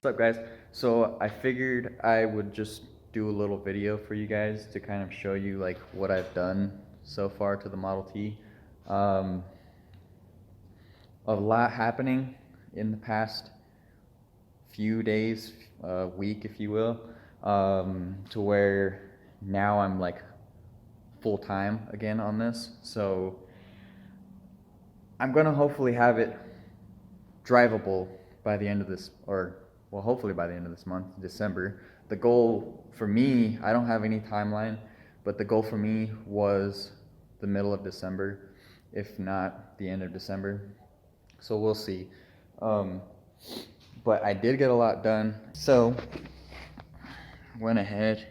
What's up, guys? So I figured I would just do a little video for you guys to kind of show you like what I've done so far to the Model T. A lot happening in the past few days, week if you will, to where now I'm like full-time again on this. So I'm gonna hopefully have it drivable by the end of this, or well, hopefully by the end of this month, December. The goal for me, I don't have any timeline, but the goal for me was the middle of December, if not the end of December. So we'll see. But I did get a lot done. So went ahead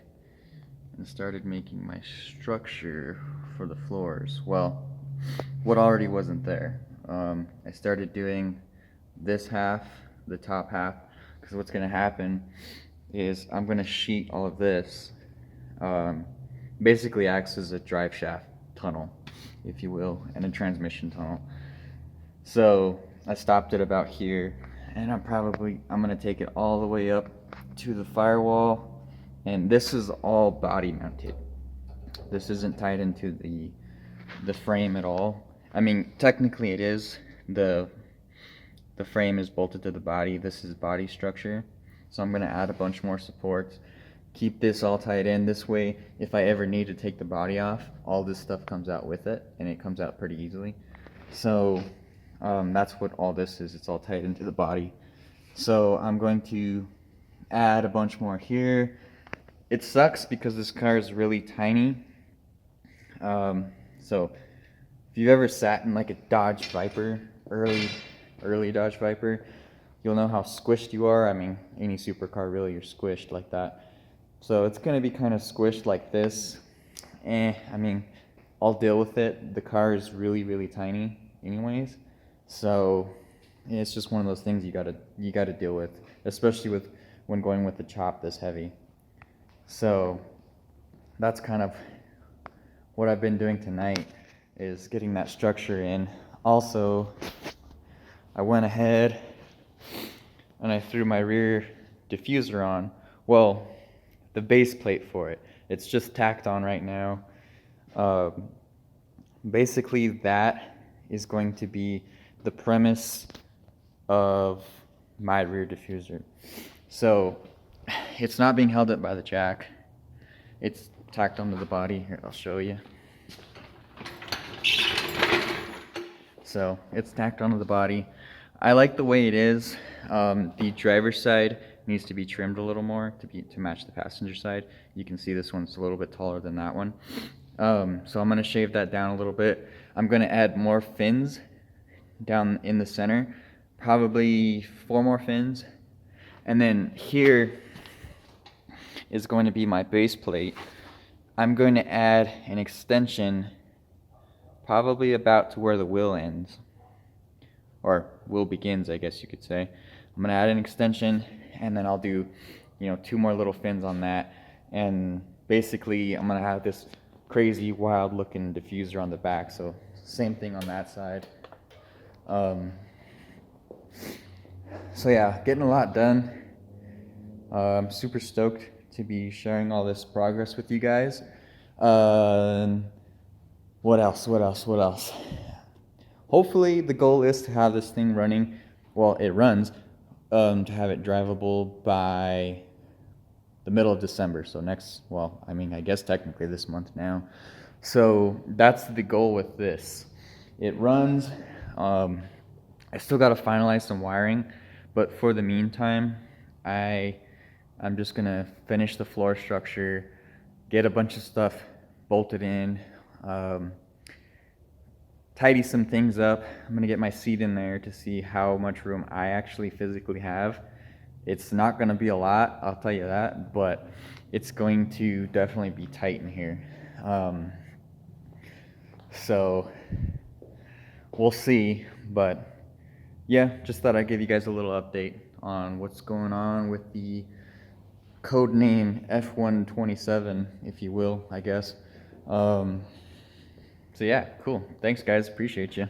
and started making my structure for the floors. Well, what already wasn't there. I started doing this half, the top half, because what's going to happen is I'm going to sheet all of this. Basically acts as a drive shaft tunnel, if you will, and a transmission tunnel. So I stopped it about here, and I'm going to take it all the way up to the firewall, and this is all body mounted. This isn't tied into the frame at all. I mean, technically it is. The frame is bolted to the body. This is body structure. So I'm going to add a bunch more supports, keep this all tied in. This way, if I ever need to take the body off, all this stuff comes out with it, and it comes out pretty easily. So that's what all this is. It's all tied into the body. So I'm going to add a bunch more here. It sucks because this car is really tiny. So if you've ever sat in like a Dodge Viper, early Dodge Viper, you'll know how squished you are. I mean, any supercar really, you're squished like that. So it's gonna be kind of squished like this. I mean, I'll deal with it. The car is really tiny anyways. So it's just one of those things you gotta deal with, especially when going with the chop this heavy. So that's kind of what I've been doing tonight, is getting that structure in. Also, I went ahead and I threw my rear diffuser on. Well, the base plate for it. It's just tacked on right now. Basically, that is going to be the premise of my rear diffuser. So it's not being held up by the jack. It's tacked onto the body. Here, I'll show you. So it's tacked onto the body. I like the way it is. The driver's side needs to be trimmed a little more to match the passenger side. You can see this one's a little bit taller than that one. So I'm going to shave that down a little bit. I'm going to add more fins down in the center, probably 4 more fins. And then here is going to be my base plate. I'm going to add an extension probably about to where the wheel ends, or wheel begins, I guess you could say. I'm going to add an extension, and then I'll do 2 more little fins on that, and basically I'm going to have this crazy wild looking diffuser on the back. So same thing on that side. So yeah, getting a lot done. I'm super stoked to be sharing all this progress with you guys. What else? Hopefully the goal is to have this thing running, well, it runs, to have it drivable by the middle of December. So I guess technically this month now. So that's the goal with this. It runs. I still got to finalize some wiring, but for the meantime, I'm just gonna finish the floor structure, get a bunch of stuff bolted in, tidy some things up. I'm gonna get my seat in there to see how much room I actually physically have. It's not gonna be a lot, I'll tell you that, but it's going to definitely be tight in here. So we'll see, but yeah, just thought I'd give you guys a little update on what's going on with the code name F127, if you will, I guess. So yeah, cool. Thanks, guys. Appreciate you.